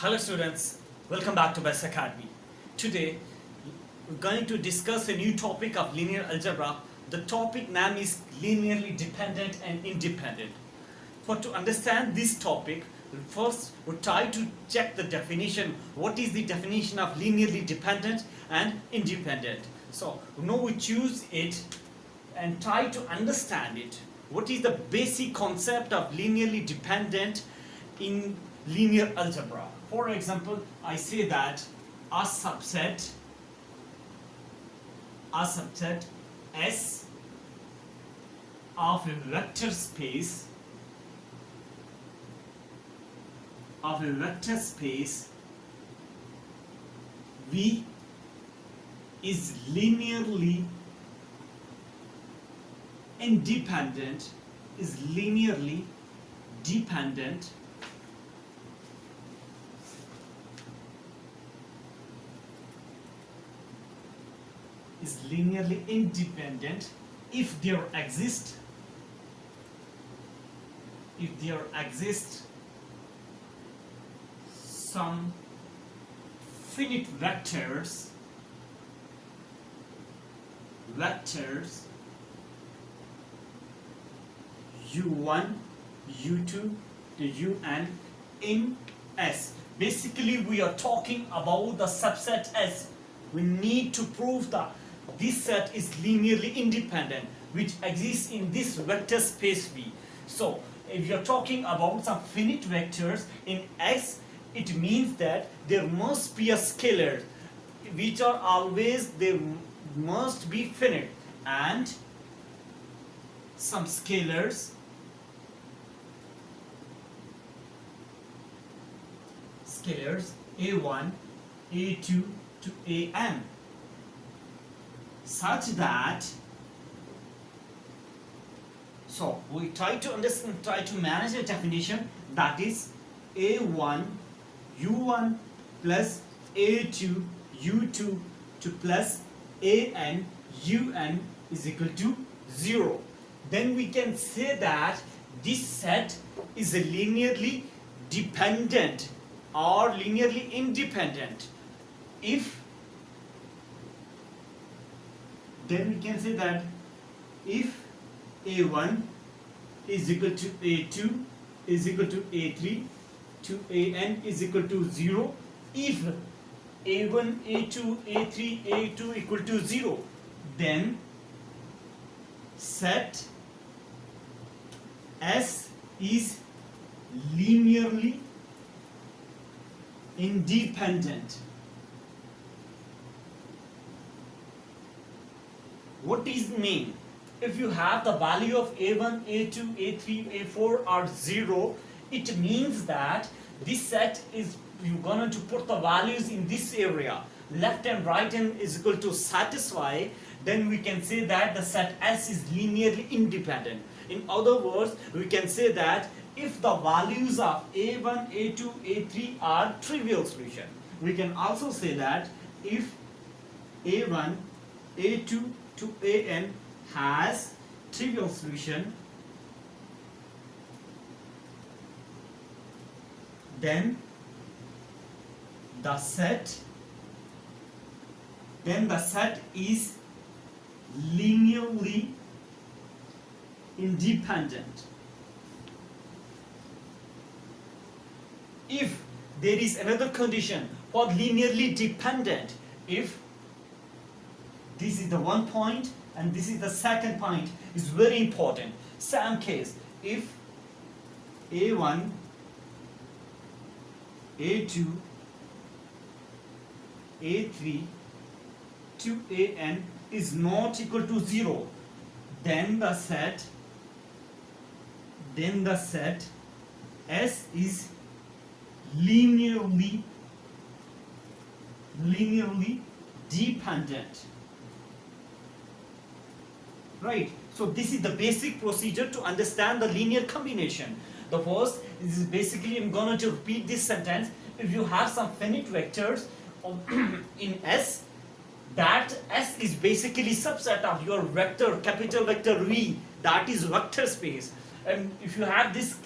Hello students, welcome back to Best Academy. Today we're going to discuss a new topic of linear algebra. The topic name is linearly dependent and independent. For to understand this topic, first we'll try to check the definition. What is the definition of linearly dependent and independent? So now we choose it and try to understand it. What is the basic concept of linearly dependent in linear algebra? For example, I say that a subset S of a vector space V is linearly independent, is linearly dependent is linearly independent if there exists some finite vectors u1 u2 to un in S. Basically we are talking about the subset S. We need to prove that this set is linearly independent, which exists in this vector space V. So if you're talking about some finite vectors in X, it means that there must be a scalar which are always, they must be finite, and some scalars a1 a2 to an, such that, so we try to understand, try to manage the definition, that is a1 u1 plus a2 u2 to plus an un is equal to 0. Then we can say that this set is a linearly dependent or linearly independent if, then we can say that if a1 is equal to a2 is equal to a3 to an is equal to 0, if a1 a2 a3 a2 equal to 0, then set S is linearly independent. What is mean? If you have the value of a1, a2, a3, a4 are 0, it means that this set is, you're going to put the values in this area, left and right hand is equal to satisfy, then we can say that the set S is linearly independent. In other words, we can say that if the values of a1, a2, a3 are trivial solution. We can also say that if a1, a2 to an has trivial solution, then the set is linearly independent. If there is another condition for linearly dependent, if this is the one point and this is the second point, is very important. Same case, if a1, a2, a3 to an is not equal to 0, then the set S is linearly dependent. Right? So this is the basic procedure to understand the linear combination. The first is basically, I'm going to repeat this sentence. If you have some finite vectors in S, that S is basically subset of your vector, capital vector V, that is vector space. And if you have this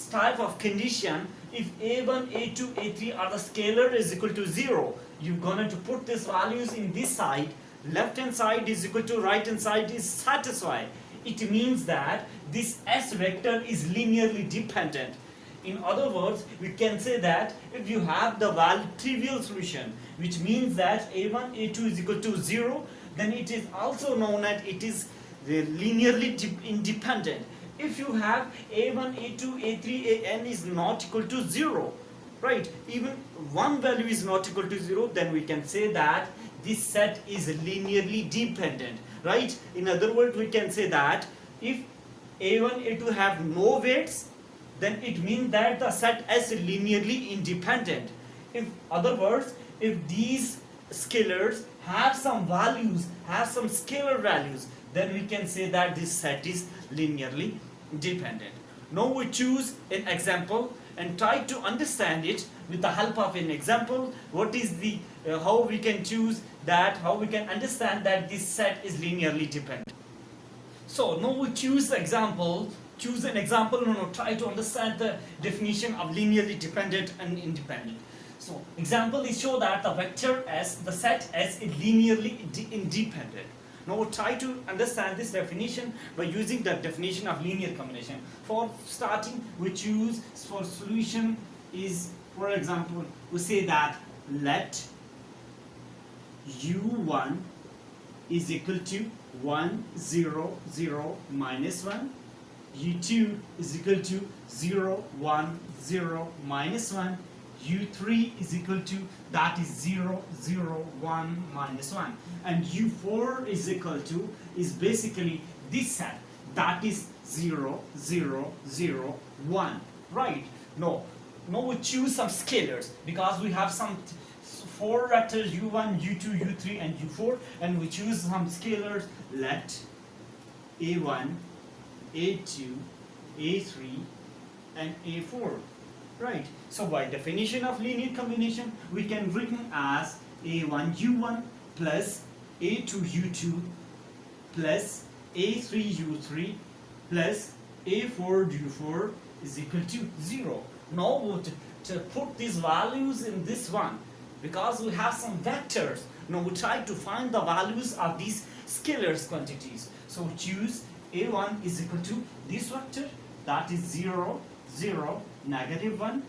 type of condition, if a1, a2, a3 are the scalar is equal to 0, you're going to put these values in this side. Left hand side is equal to right hand side is satisfied. It means that this S vector is linearly dependent. In other words, we can say that if you have the trivial solution, which means that a1, a2 is equal to 0, then it is also known as it is linearly independent. If you have a1, a2, a3, an is not equal to 0, right, even one value is not equal to 0, then we can say that this set is linearly dependent, right? In other words, we can say that if a1, a2 have no weights, then it means that the set is linearly independent. In other words, if these scalars have some values, have some scalar values, then we can say that this set is linearly dependent. Now we choose an example and try to understand it with the help of an example. What is the how we can choose that, how we can understand that this set is linearly dependent. So now we choose the example, choose an example and try to understand the definition of linearly dependent and independent. So example is show that the vector S, the set S is linearly independent. Now we'll try to understand this definition by using the definition of linear combination. For starting, we choose for solution is, for example, we say that let u1 is equal to 1, 0, 0, minus 1. u2 is equal to 0, 1, 0, minus 1. u3 is equal to, that is 0, 0, 1, minus 1. And u4 is equal to, is basically this set, that is 0, 0, 0, 1. Right? No. Now we choose some scalars because we have some 4 vectors u1, u2, u3 and u4, and we choose some scalars. Let a1, a2, a3 and a4. Right? So by definition of linear combination, we can written as a1 u1 plus a2 u2 plus a3 u3 plus a4 u4 is equal to 0. Now to put these values in this one, because we have some vectors, now we try to find the values of these scalars quantities. So we choose a1 is equal to this vector, that is 0, 0, negative 1,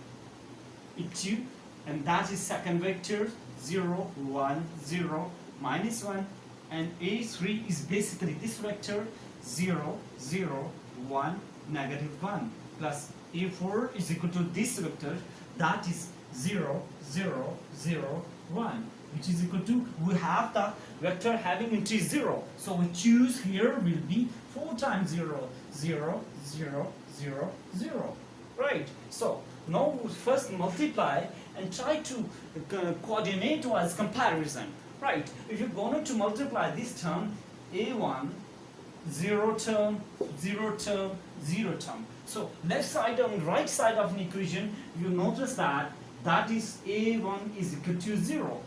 e2, and that is second vector 0, 1, 0, minus 1, and a3 is basically this vector 0, 0, 1, negative 1, plus a4 is equal to this vector, that is 0, 0, 0, 1, which is equal to, we have the vector having entry 0, so we choose here will be 4 times 0, 0, 0, 0, 0. Right? So now we first multiply and try to coordinate as comparison. Right? If you're going to multiply this term, a1, 0 term, 0 term, 0 term. So left side and right side of an equation, you notice that that is a1 is equal to 0.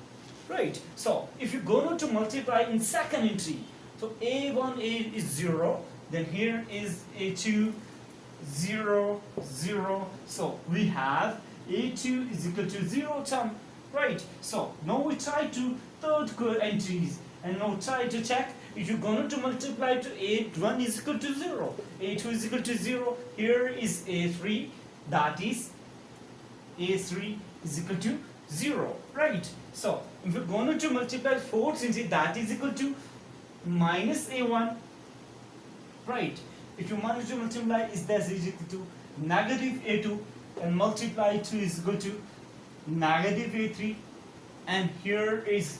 Right? So if you're going to multiply in second entry, so a1 is 0, then here is a2, 0, 0. So we have a2 is equal to 0 term. Right? So now we try to third entries and now try to check if you're going to multiply to a1 is equal to 0, a2 is equal to 0, here is a3, that is a3 is equal to 0. Right? So if you're going to multiply fourth entry, that is equal to minus a1. Right? If you manage to multiply is that is equal to negative a2 and multiply 2 is equal to negative a3, and here is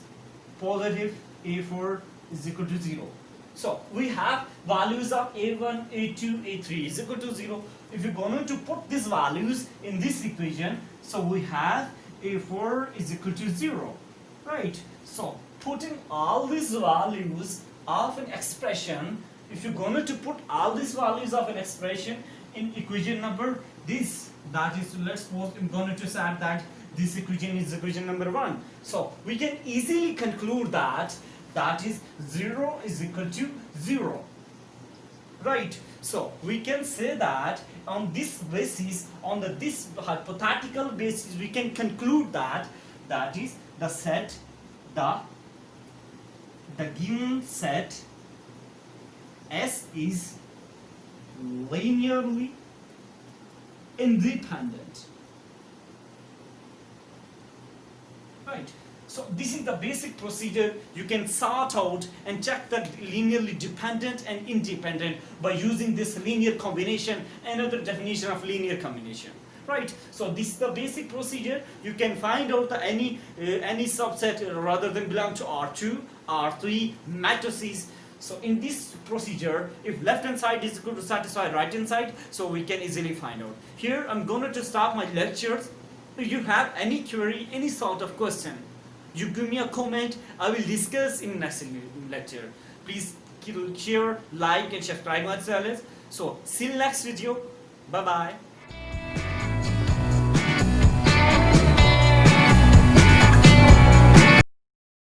positive a4 is equal to 0. So we have values of a1, a2, a3 is equal to 0. If you're going to put these values in this equation, so we have a4 is equal to 0. Right? So putting all these values of an expression, if you're going to put all these values of an expression in equation number this, that is, let's suppose I'm going to say that this equation is equation number 1. So we can easily conclude that that is 0 is equal to 0. Right? So we can say that on this basis, on this hypothetical basis, we can conclude that that is the set, the given set S is linearly independent. Right. So this is the basic procedure. You can sort out and check the linearly dependent and independent by using this linear combination, another definition of linear combination. Right. So this is the basic procedure. You can find out the any subset rather than belong to R2, R3 matrices. So in this procedure, if left hand side is equal to satisfy right hand side, so we can easily find out. Here I'm going to stop my lectures. If you have any query, any sort of question, you give me a comment. I will discuss in next lecture. Please share, like and subscribe my channel. So see you next video. Bye bye.